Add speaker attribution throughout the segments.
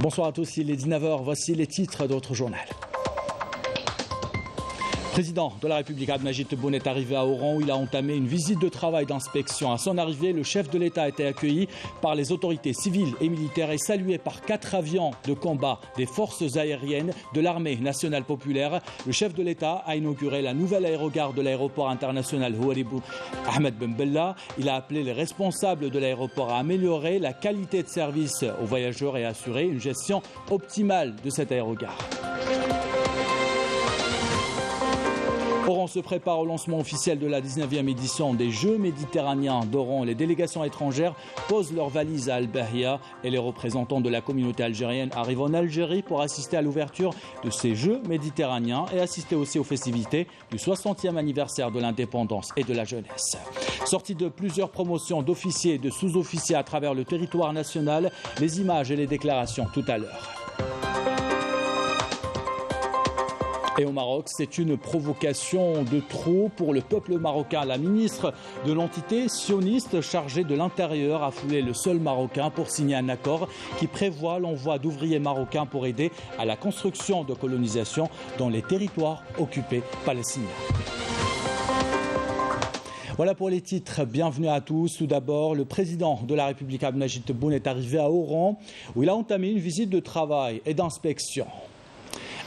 Speaker 1: Bonsoir à tous, il est 19h, voici les titres d'autres journaux. Le président de la République, Abdelmajid Tebboune, est arrivé à Oran où il a entamé une visite de travail d'inspection. À son arrivée, le chef de l'État a été accueilli par les autorités civiles et militaires et salué par 4 avions de combat des forces aériennes de l'armée nationale populaire. Le chef de l'État a inauguré la nouvelle aérogare de l'aéroport international Houaribou Ahmed Ben Bella. Il a appelé les responsables de l'aéroport à améliorer la qualité de service aux voyageurs et à assurer une gestion optimale de cette aérogare. Oran se prépare au lancement officiel de la 19e édition des Jeux méditerranéens d'Oran. Les délégations étrangères posent leurs valises à Al-Bahia et les représentants de la communauté algérienne arrivent en Algérie pour assister à l'ouverture de ces Jeux méditerranéens et assister aussi aux festivités du 60e anniversaire de l'indépendance et de la jeunesse. Sortie de plusieurs promotions d'officiers et de sous-officiers à travers le territoire national, les images et les déclarations tout à l'heure. Et au Maroc, c'est une provocation de trop pour le peuple marocain. La ministre de l'entité sioniste chargée de l'Intérieur a foulé le sol marocain pour signer un accord qui prévoit l'envoi d'ouvriers marocains pour aider à la construction de colonisation dans les territoires occupés palestiniens. Voilà pour les titres. Bienvenue à tous. Tout d'abord, le président de la République, Abdelmajid Tebboune, est arrivé à Oran où il a entamé une visite de travail et d'inspection.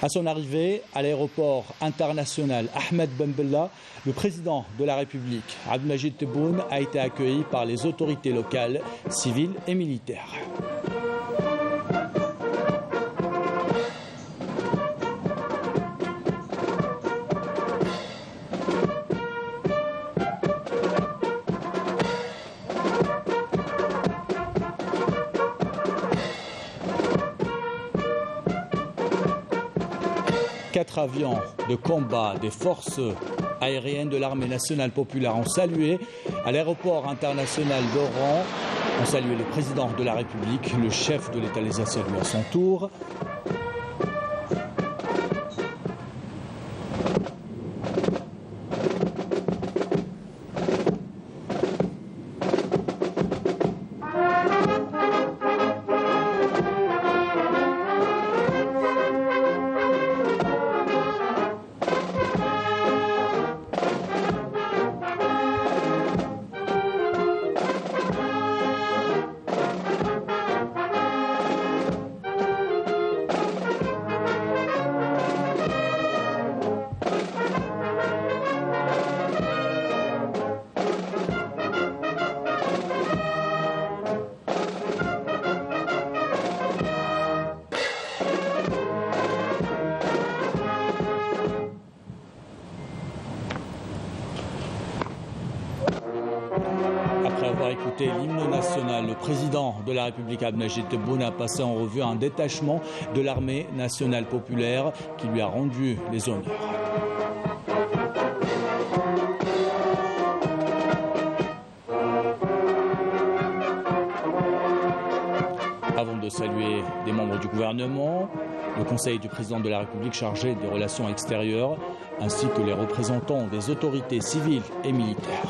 Speaker 1: À son arrivée à l'aéroport international Ahmed Ben Bella, le président de la République, Abdelmajid Tebboune, a été accueilli par les autorités locales, civiles et militaires. Quatre avions de combat des forces aériennes de l'armée nationale populaire ont salué à l'aéroport international d'Oran, ont salué le président de la République, le chef de l'État les a salués à son tour. Après avoir écouté l'hymne national, le président de la République, Abdelmajid Tebboune, a passé en revue un détachement de l'armée nationale populaire qui lui a rendu les honneurs. Avant de saluer des membres du gouvernement, le conseil du président de la République chargé des relations extérieures, ainsi que les représentants des autorités civiles et militaires.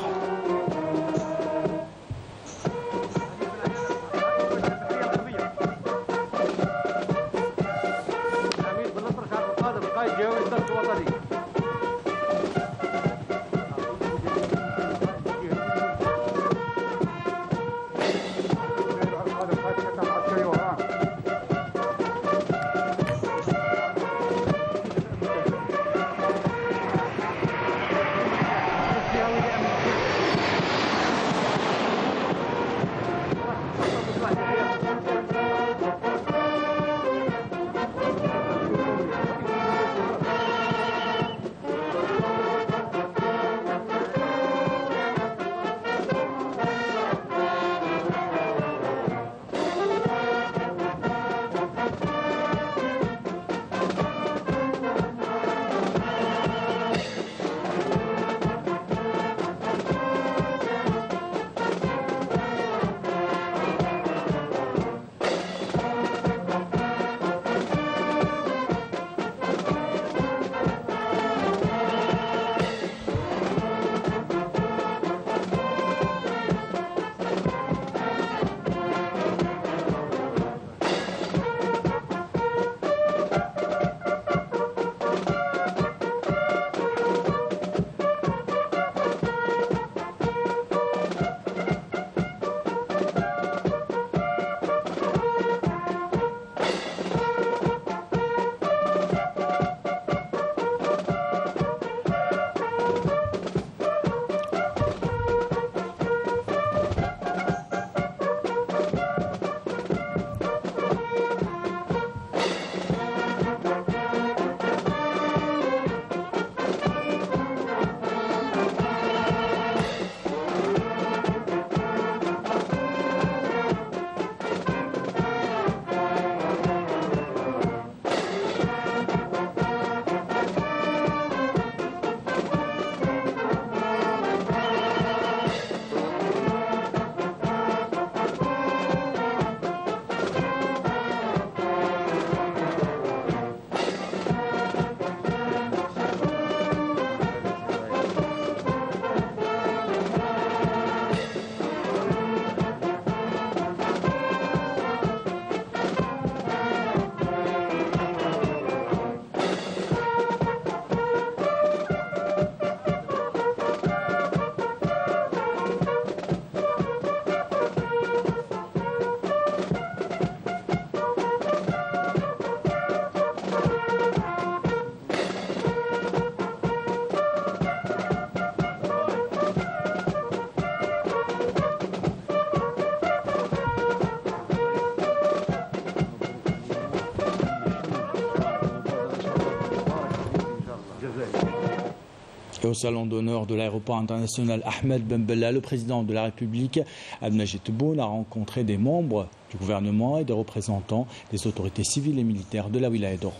Speaker 1: Et au salon d'honneur de l'aéroport international Ahmed Ben Bella, le président de la République, Abdelmajid Tebboune, a rencontré des membres du gouvernement et des représentants des autorités civiles et militaires de la wilaya d'Oran.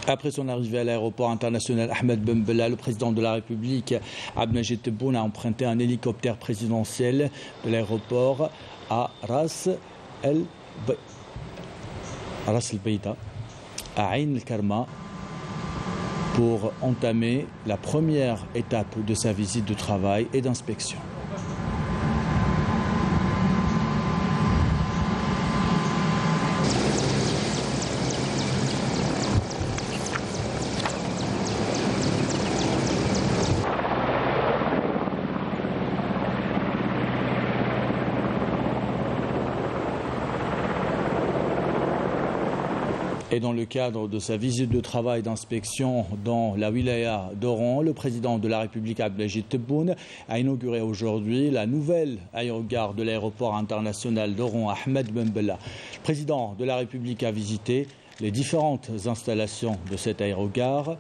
Speaker 1: Après son arrivée à l'aéroport international Ahmed Ben Bella, le président de la République, Abdelmajid Tebboune, a emprunté un hélicoptère présidentiel de l'aéroport à Ras El Beïta, à Ain el-Karma, pour entamer la première étape de sa visite de travail et d'inspection. Et dans le cadre de sa visite de travail d'inspection dans la wilaya d'Oran, le président de la République, Abdelmajid Tebboune, a inauguré aujourd'hui la nouvelle aérogare de l'aéroport international d'Oran, Ahmed Ben Bella. Le président de la République a visité les différentes installations de cette aérogare.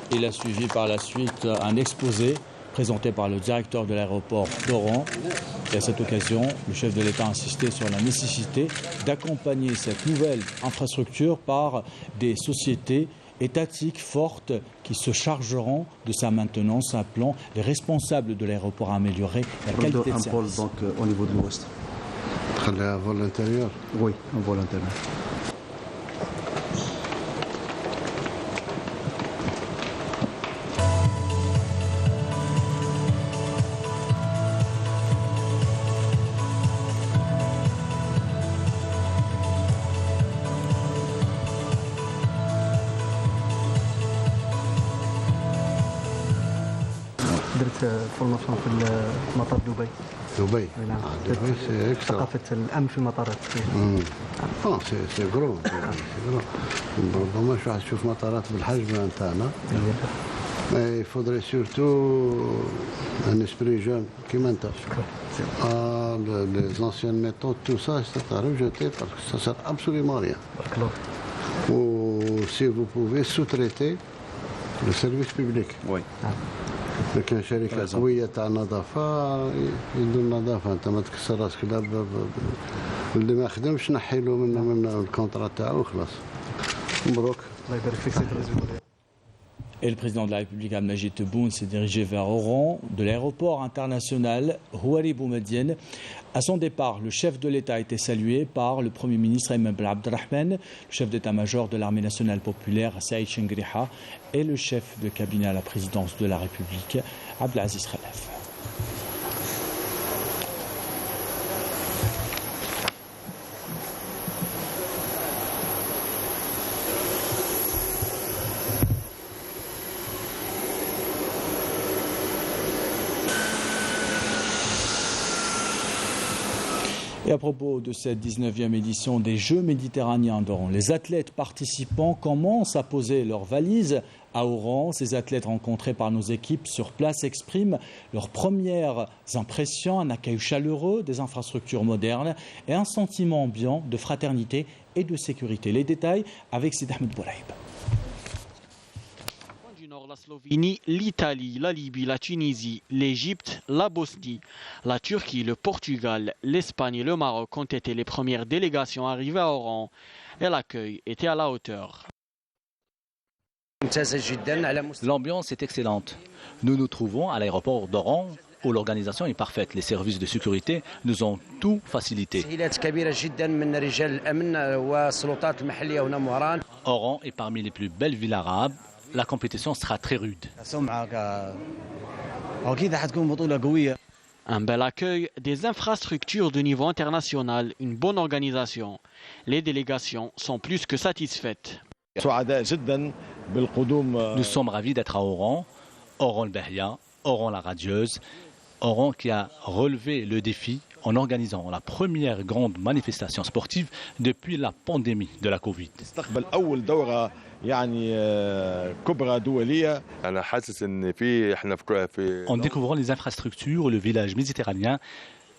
Speaker 1: Il a suivi par la suite un exposé présenté par le directeur de l'aéroport d'Oran. Et à cette occasion, le chef de l'État a insisté sur la nécessité d'accompagner cette nouvelle infrastructure par des sociétés étatiques fortes qui se chargeront de sa maintenance, appelant les responsables de l'aéroport à améliorer la qualité de service.
Speaker 2: Donc au niveau de l'ouest.
Speaker 3: Un vol intérieur?
Speaker 2: Oui, un vol intérieur. درت فورماسيون في مطار دبي.
Speaker 3: دبي؟
Speaker 2: نعم.
Speaker 3: دبي سي اكسترا.
Speaker 2: ثقافة الأمن في المطارات.
Speaker 3: سي غرو. ربما مش واحد يشوف مطارات بالحجم نتاعنا. Mais il faudrait surtout un esprit jeune qui m'intéresse. Les anciennes méthodes, tout ça, c'est à rejeter parce que ça ne sert absolument à rien. Ou si vous pouvez sous-traiter le service public.
Speaker 2: Oui.
Speaker 3: لكن شركة قوية تاع النظافة يدير النظافة أنت ما تكسر راسك اللي ما خدمش نحي له من الكونترا تاعو وخلاص. مبروك.
Speaker 2: الله يبارك فيك سيدي الرئيس.
Speaker 1: Et le président de la République, Abdelmajid Tebboune, s'est dirigé vers Oran, de l'aéroport international Houari Boumediene. À son départ, le chef de l'État a été salué par le Premier ministre Ayman Ben Abdelrahman, le chef d'état-major de l'armée nationale populaire Saïd Chengriha et le chef de cabinet à la présidence de la République, Abdelaziz Khalaf. Et à propos de cette 19e édition des Jeux méditerranéens d'Oran, les athlètes participants commencent à poser leurs valises à Oran. Ces athlètes rencontrés par nos équipes sur place expriment leurs premières impressions, un accueil chaleureux, des infrastructures modernes et un sentiment ambiant de fraternité et de sécurité. Les détails avec Sid Ahmed Bouraïb.
Speaker 4: La Slovénie, l'Italie, la Libye, la Tunisie, l'Égypte, la Bosnie, la Turquie, le Portugal, l'Espagne et le Maroc ont été les premières délégations arrivées à Oran et l'accueil était à la hauteur.
Speaker 5: L'ambiance est excellente. Nous nous trouvons à l'aéroport d'Oran où l'organisation est parfaite. Les services de sécurité nous ont tout facilité. Oran est parmi les plus belles villes arabes. La compétition sera très rude.
Speaker 4: Un bel accueil, des infrastructures de niveau international, une bonne organisation. Les délégations sont plus que satisfaites.
Speaker 5: Nous sommes ravis d'être à Oran, Oran le Bahia, Oran la radieuse, Oran qui a relevé le défi en organisant la première grande manifestation sportive depuis la pandémie de la Covid. En découvrant les infrastructures, le village méditerranéen,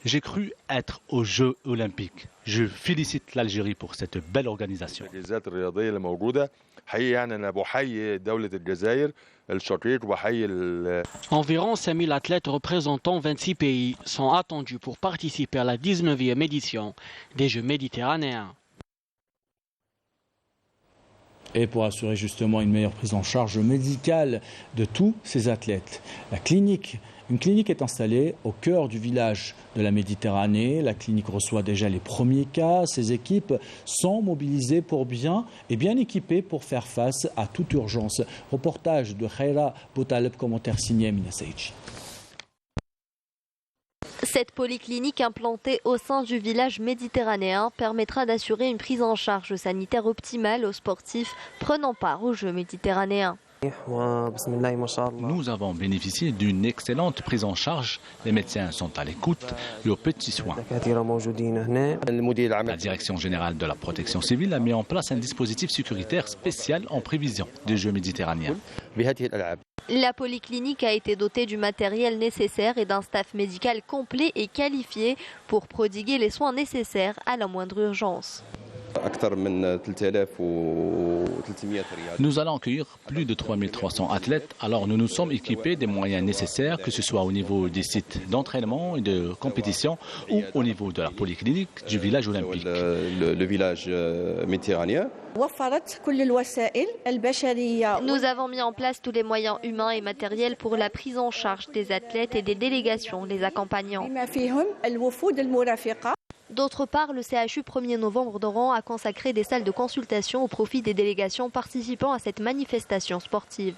Speaker 5: j'ai cru être aux Jeux olympiques. Je félicite l'Algérie pour cette belle organisation.
Speaker 4: Environ 5000 athlètes représentant 26 pays sont attendus pour participer à la 19e édition des Jeux méditerranéens.
Speaker 1: Et pour assurer justement une meilleure prise en charge médicale de tous ces athlètes, une clinique est installée au cœur du village de la Méditerranée. La clinique reçoit déjà les premiers cas. Ces équipes sont mobilisées pour bien équipées pour faire face à toute urgence. Reportage de Khaira Boutaleb, commentaire signé Mina Saïdji.
Speaker 6: Cette polyclinique implantée au sein du village méditerranéen permettra d'assurer une prise en charge sanitaire optimale aux sportifs prenant part aux Jeux méditerranéens.
Speaker 5: Nous avons bénéficié d'une excellente prise en charge. Les médecins sont à l'écoute et aux petits soins. La Direction générale de la protection civile a mis en place un dispositif sécuritaire spécial en prévision des Jeux méditerranéens.
Speaker 6: La polyclinique a été dotée du matériel nécessaire et d'un staff médical complet et qualifié pour prodiguer les soins nécessaires à la moindre urgence.
Speaker 5: Nous allons accueillir plus de 3300 athlètes, alors nous nous sommes équipés des moyens nécessaires, que ce soit au niveau des sites d'entraînement et de compétition ou au niveau de la polyclinique du village olympique.
Speaker 7: Le village méditerranéen.
Speaker 6: Nous avons mis en place tous les moyens humains et matériels pour la prise en charge des athlètes et des délégations les accompagnant. D'autre part, le CHU 1er novembre d'Oran a consacré des salles de consultation au profit des délégations participant à cette manifestation sportive.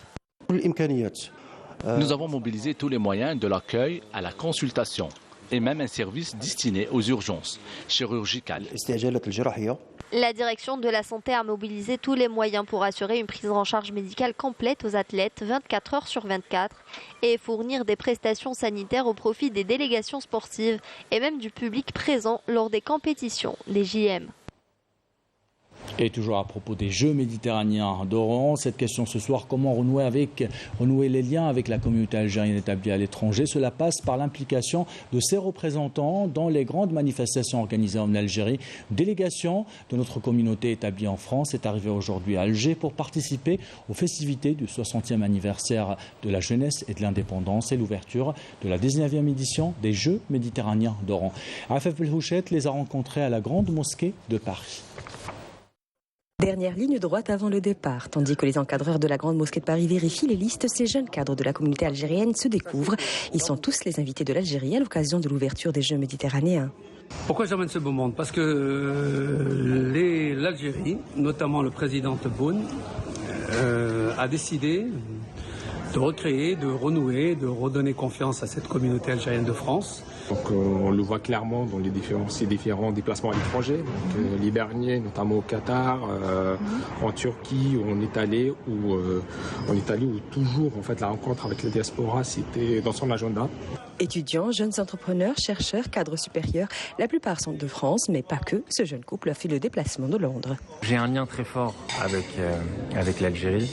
Speaker 5: Nous avons mobilisé tous les moyens de l'accueil à la consultation et même un service destiné aux urgences chirurgicales.
Speaker 6: La direction de la santé a mobilisé tous les moyens pour assurer une prise en charge médicale complète aux athlètes 24 heures sur 24 et fournir des prestations sanitaires au profit des délégations sportives et même du public présent lors des compétitions des JM.
Speaker 1: Et toujours à propos des Jeux méditerranéens d'Oran, cette question ce soir, comment renouer les liens avec la communauté algérienne établie à l'étranger? Cela passe par l'implication de ses représentants dans les grandes manifestations organisées en Algérie. Une délégation de notre communauté établie en France est arrivée aujourd'hui à Alger pour participer aux festivités du 60e anniversaire de la jeunesse et de l'indépendance et l'ouverture de la 19e édition des Jeux méditerranéens d'Oran. Afef Belhouchet les a rencontrés à la Grande Mosquée de Paris.
Speaker 8: Dernière ligne droite avant le départ. Tandis que les encadreurs de la Grande Mosquée de Paris vérifient les listes, ces jeunes cadres de la communauté algérienne se découvrent. Ils sont tous les invités de l'Algérie à l'occasion de l'ouverture des Jeux méditerranéens.
Speaker 2: Pourquoi j'amène ce beau monde? Parce que l'Algérie, notamment le président Tebboune, a décidé de recréer, de renouer, de redonner confiance à cette communauté algérienne de France.
Speaker 9: Donc on le voit clairement dans ces différents déplacements à l'étranger, les derniers notamment au Qatar, en Turquie où on est allé où toujours en fait la rencontre avec la diaspora c'était dans son agenda.
Speaker 8: Étudiants, jeunes entrepreneurs, chercheurs, cadres supérieurs, la plupart sont de France, mais pas que. Ce jeune couple a fait le déplacement de Londres.
Speaker 10: J'ai un lien très fort avec l'Algérie.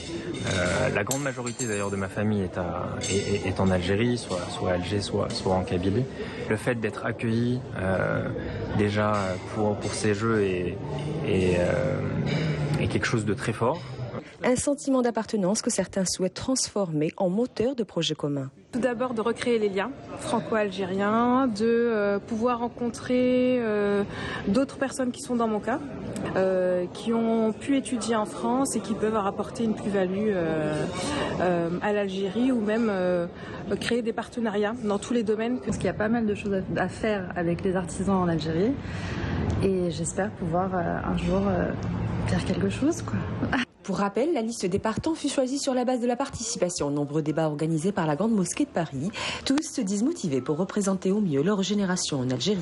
Speaker 10: La grande majorité d'ailleurs de ma famille est en Algérie, soit à Alger, soit en Kabylie. Le fait d'être accueilli déjà pour ces jeux est quelque chose de très fort.
Speaker 8: Un sentiment d'appartenance que certains souhaitent transformer en moteur de projets communs.
Speaker 11: Tout d'abord de recréer les liens franco-algériens, de pouvoir rencontrer d'autres personnes qui sont dans mon cas, qui ont pu étudier en France et qui peuvent apporter une plus-value à l'Algérie ou même créer des partenariats dans tous les domaines.
Speaker 12: Parce qu'il y a pas mal de choses à faire avec les artisans en Algérie et j'espère pouvoir un jour faire quelque chose, quoi.
Speaker 8: Pour rappel, la liste des partants fut choisie sur la base de la participation aux nombreux débats organisés par la Grande Mosquée de Paris. Tous se disent motivés pour représenter au mieux leur génération en Algérie.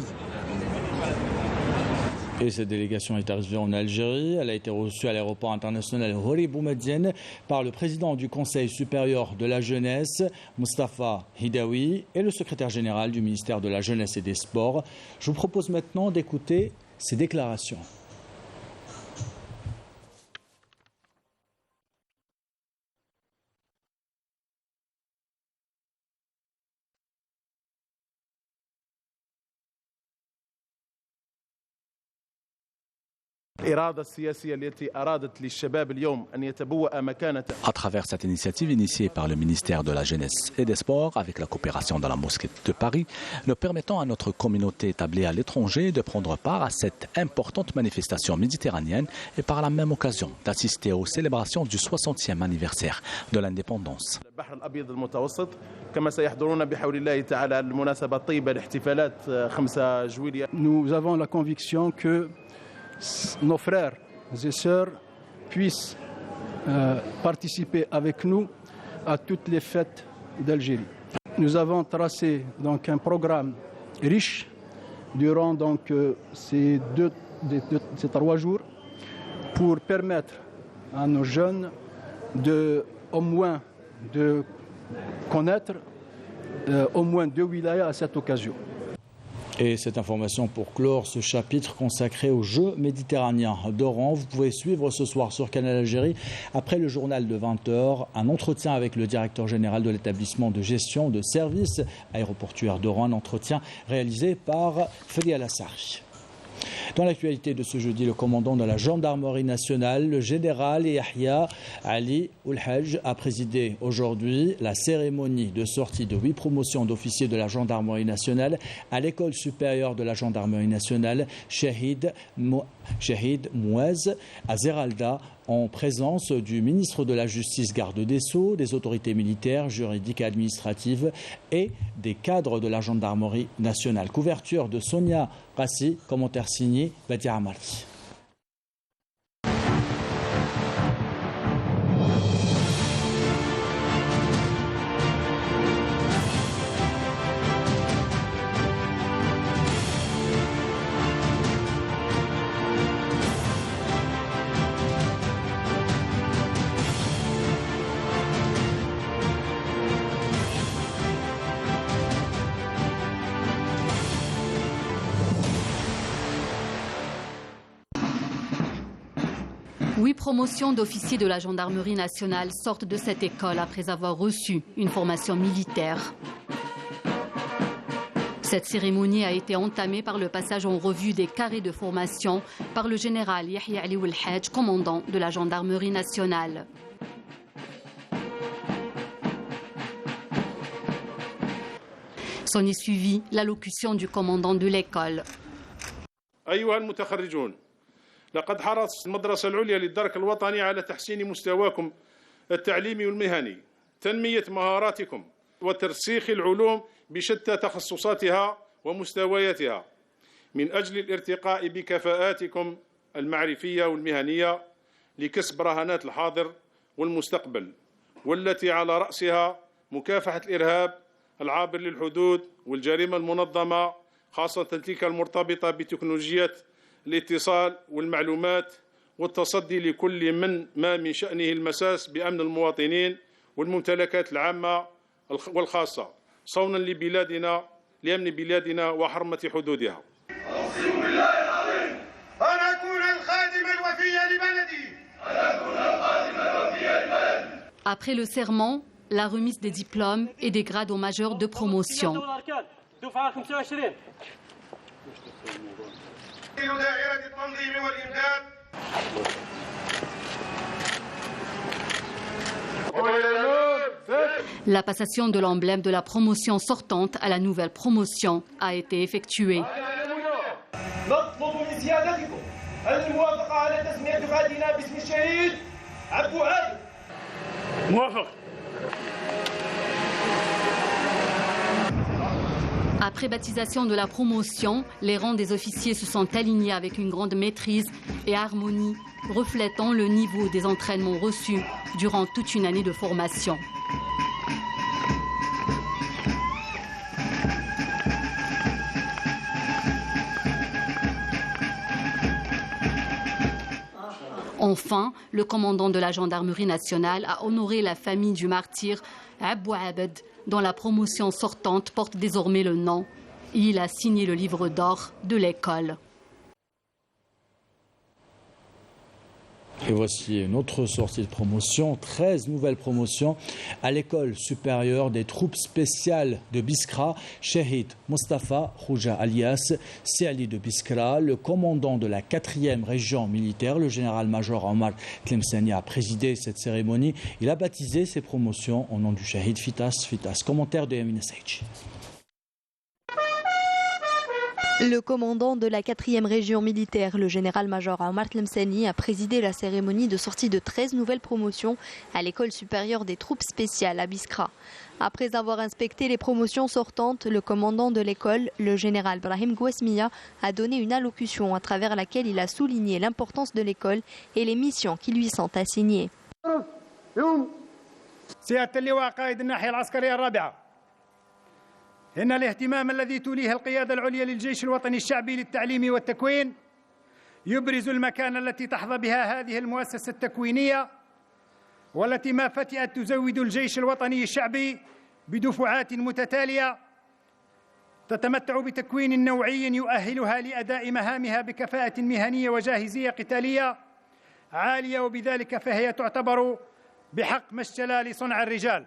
Speaker 1: Et cette délégation est arrivée en Algérie. Elle a été reçue à l'aéroport international Hori Boumediene par le président du Conseil supérieur de la jeunesse, Moustapha Hidaoui, et le secrétaire général du ministère de la Jeunesse et des Sports. Je vous propose maintenant d'écouter ces déclarations.
Speaker 5: À travers cette initiative initiée par le ministère de la Jeunesse et des Sports avec la coopération de la Mosquée de Paris, nous permettons à notre communauté établie à l'étranger de prendre part à cette importante manifestation méditerranéenne et par la même occasion d'assister aux célébrations du 60e anniversaire de l'indépendance.
Speaker 13: Nous avons la conviction que nos frères et sœurs puissent participer avec nous à toutes les fêtes d'Algérie. Nous avons tracé donc un programme riche durant ces 3 jours pour permettre à nos jeunes au moins de connaître au moins 2 wilayas à cette occasion.
Speaker 1: Et cette information pour clore ce chapitre consacré aux Jeux méditerranéens d'Oran. Vous pouvez suivre ce soir sur Canal Algérie, après le journal de 20h, un entretien avec le directeur général de l'établissement de gestion de services aéroportuaires d'Oran, un entretien réalisé par Fadi Alassari. Dans l'actualité de ce jeudi, le commandant de la gendarmerie nationale, le général Yahya Ali Oulhaj, a présidé aujourd'hui la cérémonie de sortie de 8 promotions d'officiers de la gendarmerie nationale à l'école supérieure de la gendarmerie nationale Shahid Mouaz à Zeralda, en présence du ministre de la Justice, garde des Sceaux, des autorités militaires, juridiques et administratives et des cadres de la gendarmerie nationale. Couverture de Sonia Rassi, commentaire signé Badia Amari.
Speaker 14: Promotions d'officiers de la gendarmerie nationale sortent de cette école après avoir reçu une formation militaire. Cette cérémonie a été entamée par le passage en revue des carrés de formation par le général Yahya Ali Oulhaj, commandant de la gendarmerie nationale. S'en est suivi l'allocution du commandant de l'école.
Speaker 15: لقد حرصت المدرسة العليا للدرك الوطني على تحسين مستواكم التعليمي والمهني، تنمية مهاراتكم وترسيخ العلوم بشتى تخصصاتها ومستوياتها من أجل الارتقاء بكفاءاتكم المعرفية والمهنية لكسب رهانات الحاضر والمستقبل، والتي على رأسها مكافحة الإرهاب العابر للحدود والجريمة المنظمة، خاصة تلك المرتبطة بتكنولوجيات الاتصال والمعلومات والتصدي لكل ما من شأنه المساس بأمن المواطنين والممتلكات العامة والخاصة صونا لأمن بلادنا وحرمة حدودها. أقسم بالله العظيم أن أكون الخادم الوفي لبلدي.
Speaker 14: Après le serment, la remise des diplômes et des grades aux majeurs de promotion. La passation de l'emblème de la promotion sortante à la nouvelle promotion a été effectuée. Après baptisation de la promotion, les rangs des officiers se sont alignés avec une grande maîtrise et harmonie reflétant le niveau des entraînements reçus durant toute une année de formation. Enfin, le commandant de la gendarmerie nationale a honoré la famille du martyr Abou Abed, dont la promotion sortante porte désormais le nom. Il a signé le livre d'or de l'école.
Speaker 1: Et voici une autre sortie de promotion, 13 nouvelles promotions à l'école supérieure des troupes spéciales de Biskra. Shahid Mustafa Khouja alias Siali de Biskra, le commandant de la 4e région militaire, le général-major Omar Tlemceni a présidé cette cérémonie. Il a baptisé ses promotions au nom du Shahid Fitas. Commentaire de Yamina Seitch.
Speaker 6: Le commandant de la 4e région militaire, le général-major Omar Tlemceni, a présidé la cérémonie de sortie de 13 nouvelles promotions à l'école supérieure des troupes spéciales à Biskra. Après avoir inspecté les promotions sortantes, le commandant de l'école, le général Brahim Gouesmia, a donné une allocution à travers laquelle il a souligné l'importance de l'école et les missions qui lui sont assignées.
Speaker 16: إن الاهتمام الذي توليه القيادة العليا للجيش الوطني الشعبي للتعليم والتكوين يبرز المكانة التي تحظى بها هذه المؤسسة التكوينية والتي ما فتئت تزود الجيش الوطني الشعبي بدفعات متتالية تتمتع بتكوين نوعي يؤهلها لأداء مهامها بكفاءة مهنية وجاهزية قتالية عالية وبذلك فهي تعتبر بحق مشتلى لصنع الرجال.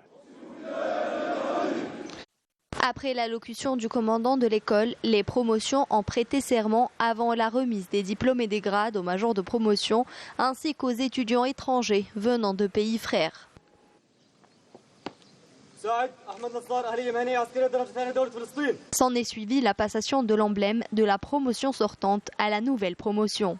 Speaker 6: Après l'allocution du commandant de l'école, les promotions ont prêté serment avant la remise des diplômes et des grades aux majors de promotion ainsi qu'aux étudiants étrangers venant de pays frères. S'en est suivi la passation de l'emblème de la promotion sortante à la nouvelle promotion.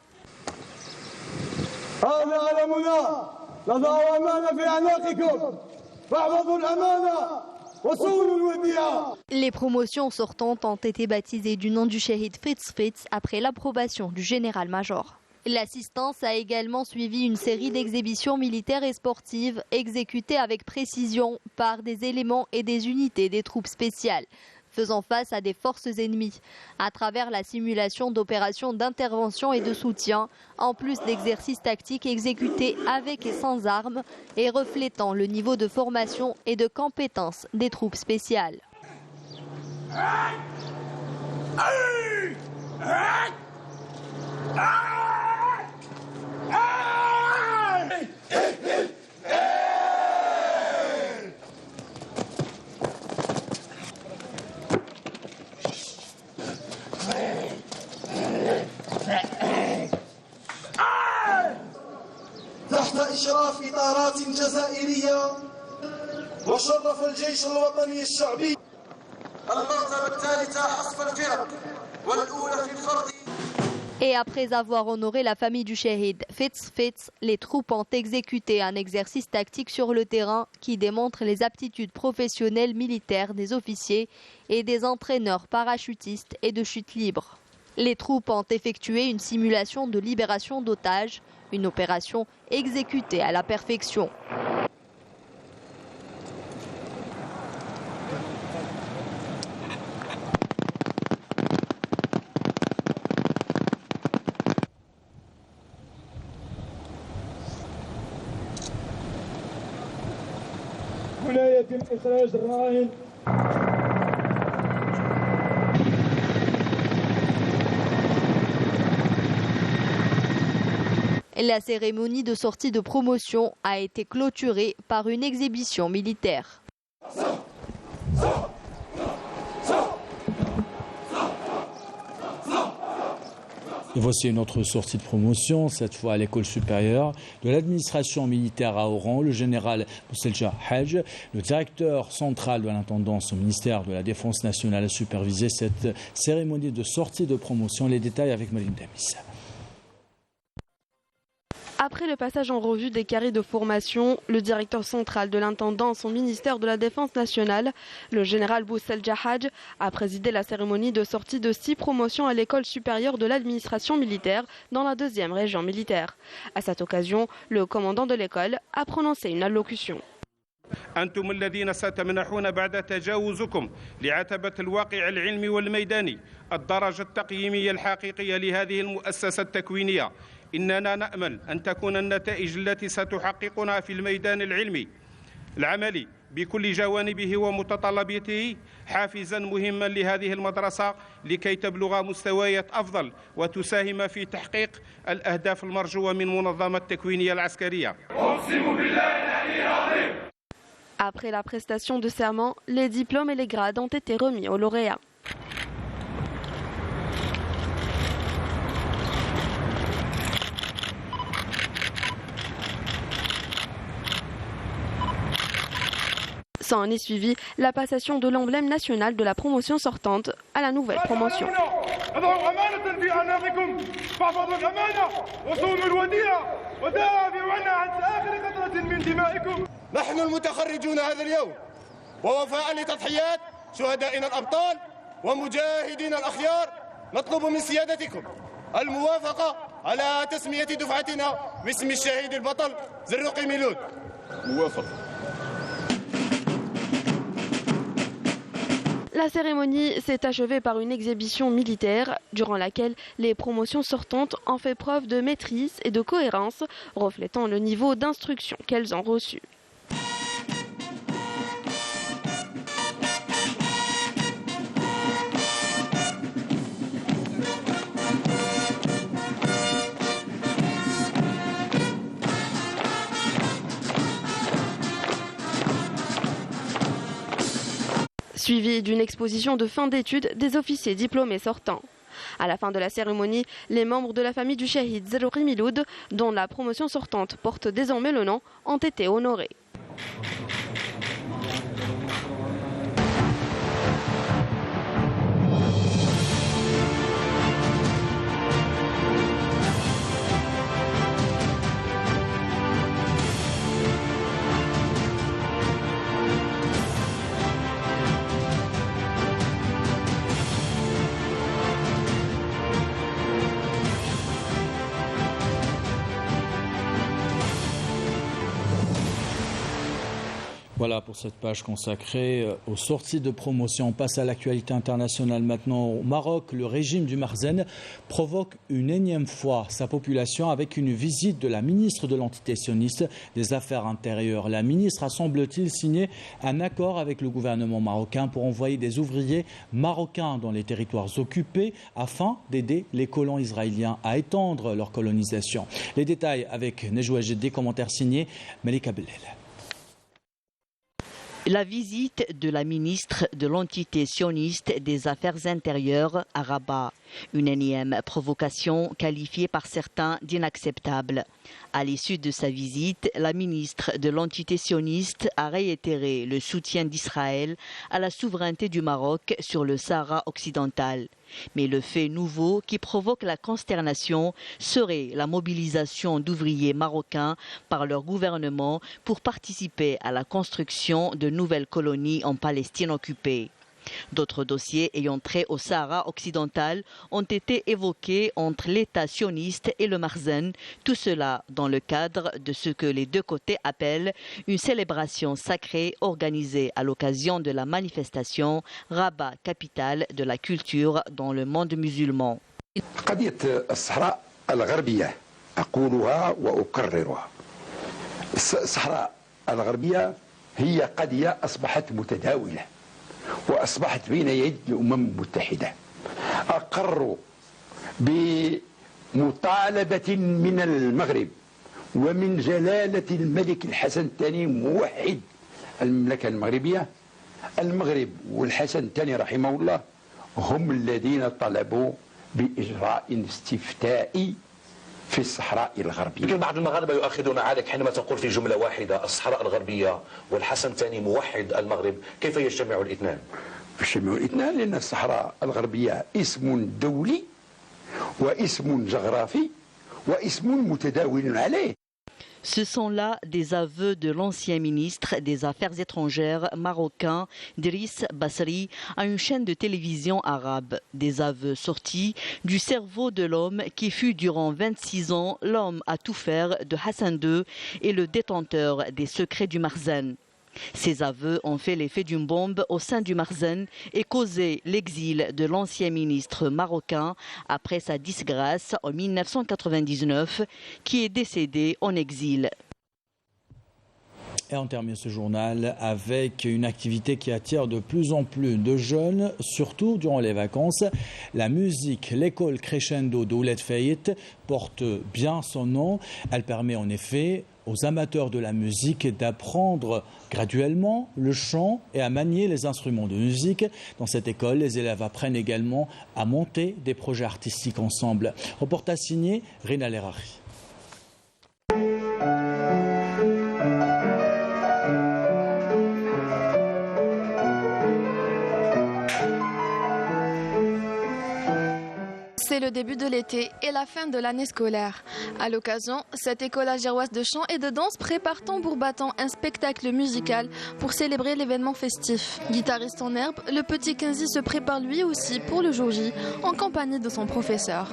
Speaker 6: Les promotions sortantes ont été baptisées du nom du Shahid Fitz après l'approbation du général-major. L'assistance a également suivi une série d'exhibitions militaires et sportives exécutées avec précision par des éléments et des unités des troupes spéciales faisant face à des forces ennemies, à travers la simulation d'opérations d'intervention et de soutien, en plus d'exercices tactiques exécutés avec et sans armes et reflétant le niveau de formation et de compétences des troupes spéciales.
Speaker 17: تحت إشراف إطارات جزائرية وشرف الجيش الوطني الشعبي المرتبة الثالثة حسب الفرق والأولى في الفرد.
Speaker 6: Et après avoir honoré la famille du Shahid Fitz, les troupes ont exécuté un exercice tactique sur le terrain qui démontre les aptitudes professionnelles militaires des officiers et des entraîneurs parachutistes et de chute libre. Les troupes ont effectué une simulation de libération d'otages, une opération exécutée à la perfection. La cérémonie de sortie de promotion a été clôturée par une exhibition militaire.
Speaker 1: Et voici une autre sortie de promotion, cette fois à l'école supérieure de l'administration militaire à Oran. Le général Mousselja Haj, le directeur central de l'intendance au ministère de la Défense nationale, a supervisé cette cérémonie de sortie de promotion. Les détails avec Maline Damis.
Speaker 18: Après le passage en revue des carrés de formation, le directeur central de l'intendance au ministère de la Défense nationale, le général Boussel Djahadj, a présidé la cérémonie de sortie de 6 promotions à l'école supérieure de l'administration militaire dans la 2e région militaire. À cette occasion, le commandant de l'école a prononcé une allocution.
Speaker 19: أنتم الذين ستمنحون بعد تجاوزكم لعتبة الواقع العلمي والميداني الدرجة التقييمية الحقيقية لهذه المؤسسة التكوينية. إننا نأمل أن تكون النتائج التي ستحققنا في الميدان العلمي العملي بكل جوانبه ومتطلباته حافزا مهما لهذه المدرسة لكي تبلغ مستويات أفضل وتساهم في تحقيق الأهداف المرجوة من منظمة التكوينية العسكرية. أقسم بالله العلي العظيم.
Speaker 18: Après la prestation de serment, les diplômes et les grades ont été remis aux lauréats. S'en est suivi la passation de l'emblème national de la promotion sortante à la nouvelle promotion.
Speaker 17: نحن المتخرجون هذا اليوم ووفاء لتضحيات شهدائنا الأبطال ومجاهدينا الأخيار نطلب من سيادتكم الموافقة على تسمية دفعتنا باسم الشهيد البطل زرقي ميلود. موافق.
Speaker 18: La cérémonie s'est achevée par une exhibition militaire durant laquelle les promotions sortantes ont fait preuve de maîtrise et de cohérence, reflétant le niveau d'instruction qu'elles ont reçu. Suivi d'une exposition de fin d'études des officiers diplômés sortants. À la fin de la cérémonie, les membres de la famille du Shahid Zerrouri Miloud, dont la promotion sortante porte désormais le nom, ont été honorés.
Speaker 1: Voilà pour cette page consacrée aux sorties de promotion. On passe à l'actualité internationale maintenant. Au Maroc, le régime du Marzen provoque une énième fois sa population avec une visite de la ministre de l'entité sioniste des Affaires intérieures. La ministre a, semble-t-il, signé un accord avec le gouvernement marocain pour envoyer des ouvriers marocains dans les territoires occupés afin d'aider les colons israéliens à étendre leur colonisation. Les détails avec Nejoué Jeddi, commentaire signé Malika Bellel.
Speaker 20: La visite de la ministre de l'entité sioniste des Affaires intérieures à Rabat. Une énième provocation qualifiée par certains d'inacceptable. À l'issue de sa visite, la ministre de l'entité sioniste a réitéré le soutien d'Israël à la souveraineté du Maroc sur le Sahara occidental. Mais le fait nouveau qui provoque la consternation serait la mobilisation d'ouvriers marocains par leur gouvernement pour participer à la construction de nouvelles colonies en Palestine occupée. D'autres dossiers ayant trait au Sahara occidental ont été évoqués entre l'État sioniste et le Marzen, tout cela dans le cadre de ce que les deux côtés appellent une célébration sacrée organisée à l'occasion de la manifestation Rabat, capitale de la culture dans le monde musulman.
Speaker 21: وأصبحت بين يد الأمم المتحدة. أقروا بمطالبة من المغرب ومن جلالة الملك الحسن الثاني موحد المملكة المغربية. المغرب والحسن الثاني رحمه الله هم الذين طلبوا بإجراء استفتائي في الصحراء الغربية.
Speaker 22: يمكن بعض المغاربة يؤاخذون عليك حينما تقول في جملة واحدة الصحراء الغربية والحسن الثاني موحد المغرب، كيف يجتمع الاثنان؟
Speaker 21: يجتمع الاثنان لأن الصحراء الغربية اسم دولي واسم جغرافي واسم متداول عليه.
Speaker 20: Ce sont là des aveux de l'ancien ministre des Affaires étrangères marocain Driss Basri à une chaîne de télévision arabe. Des aveux sortis du cerveau de l'homme qui fut durant 26 ans l'homme à tout faire de Hassan II et le détenteur des secrets du Marzen. Ces aveux ont fait l'effet d'une bombe au sein du Marzen et causé l'exil de l'ancien ministre marocain après sa disgrâce en 1999, qui est décédé en exil.
Speaker 1: Et on termine ce journal avec une activité qui attire de plus en plus de jeunes, surtout durant les vacances. La musique, l'école Crescendo d'Ouled Fayet porte bien son nom. Elle permet en effet aux amateurs de la musique d'apprendre graduellement le chant et à manier les instruments de musique. Dans cette école, les élèves apprennent également à monter des projets artistiques ensemble. Reportage signé Rina Lerari.
Speaker 3: C'est le début de l'été et la fin de l'année scolaire. À l'occasion, cette école algéroise de chant et de danse prépare tambour battant un spectacle musical pour célébrer l'événement festif. Guitariste en herbe, le petit Kenzi se prépare lui aussi pour le jour J en compagnie de son professeur.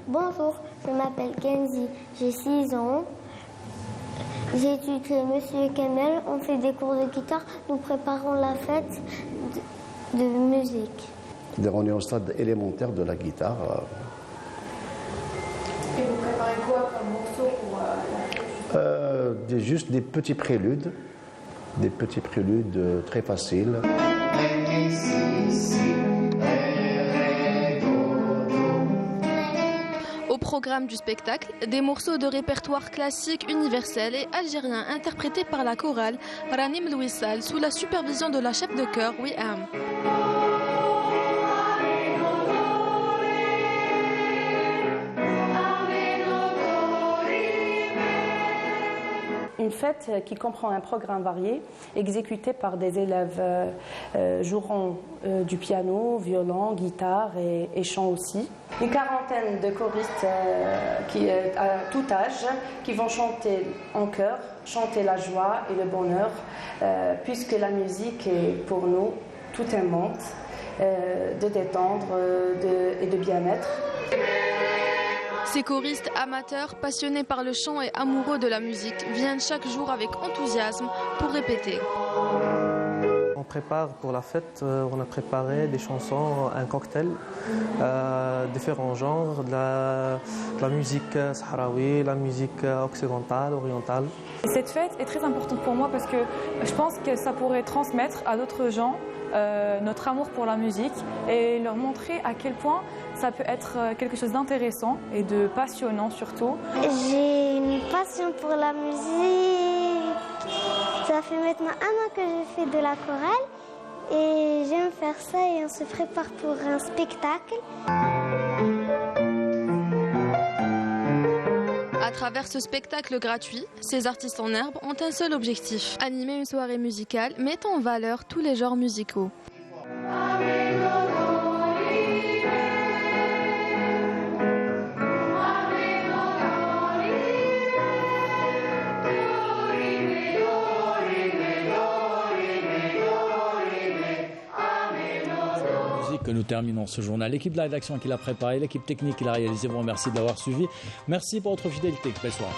Speaker 4: Bonjour, je m'appelle Kenzi, j'ai 6 ans. J'étudie chez Monsieur Kamel, on fait des cours de guitare, nous préparons la fête de musique.
Speaker 23: On est au stade élémentaire de la guitare.
Speaker 3: Et vous préparez quoi comme morceau pour
Speaker 23: Juste des petits préludes très faciles.
Speaker 3: Au programme du spectacle, des morceaux de répertoire classique universel et algérien interprétés par la chorale Ranim Louissal sous la supervision de la chef de chœur Wiam.
Speaker 24: Une fête qui comprend un programme varié, exécuté par des élèves joueront du piano, violon, guitare et chant aussi. Une quarantaine de choristes à tout âge qui vont chanter en chœur, chanter la joie et le bonheur, puisque la musique est pour nous tout un monde de détendre et de bien-être.
Speaker 3: Ces choristes amateurs, passionnés par le chant et amoureux de la musique, viennent chaque jour avec enthousiasme pour répéter.
Speaker 25: On prépare pour la fête, on a préparé des chansons, un cocktail, différents genres, de la musique sahraoui, la musique occidentale, orientale.
Speaker 26: Cette fête est très importante pour moi parce que je pense que ça pourrait transmettre à d'autres gens notre amour pour la musique et leur montrer à quel point ça peut être quelque chose d'intéressant et de passionnant surtout.
Speaker 4: J'ai une passion pour la musique. Ça fait maintenant 1 an que je fais de la chorale et j'aime faire ça et on se prépare pour un spectacle.
Speaker 3: À travers ce spectacle gratuit, ces artistes en herbe ont un seul objectif, animer une soirée musicale mettant en valeur tous les genres musicaux.
Speaker 1: Que nous terminons ce journal. L'équipe de la rédaction qui l'a préparé, l'équipe technique qui l'a réalisé, vous remercie de l'avoir suivi. Merci pour votre fidélité. Belle soirée.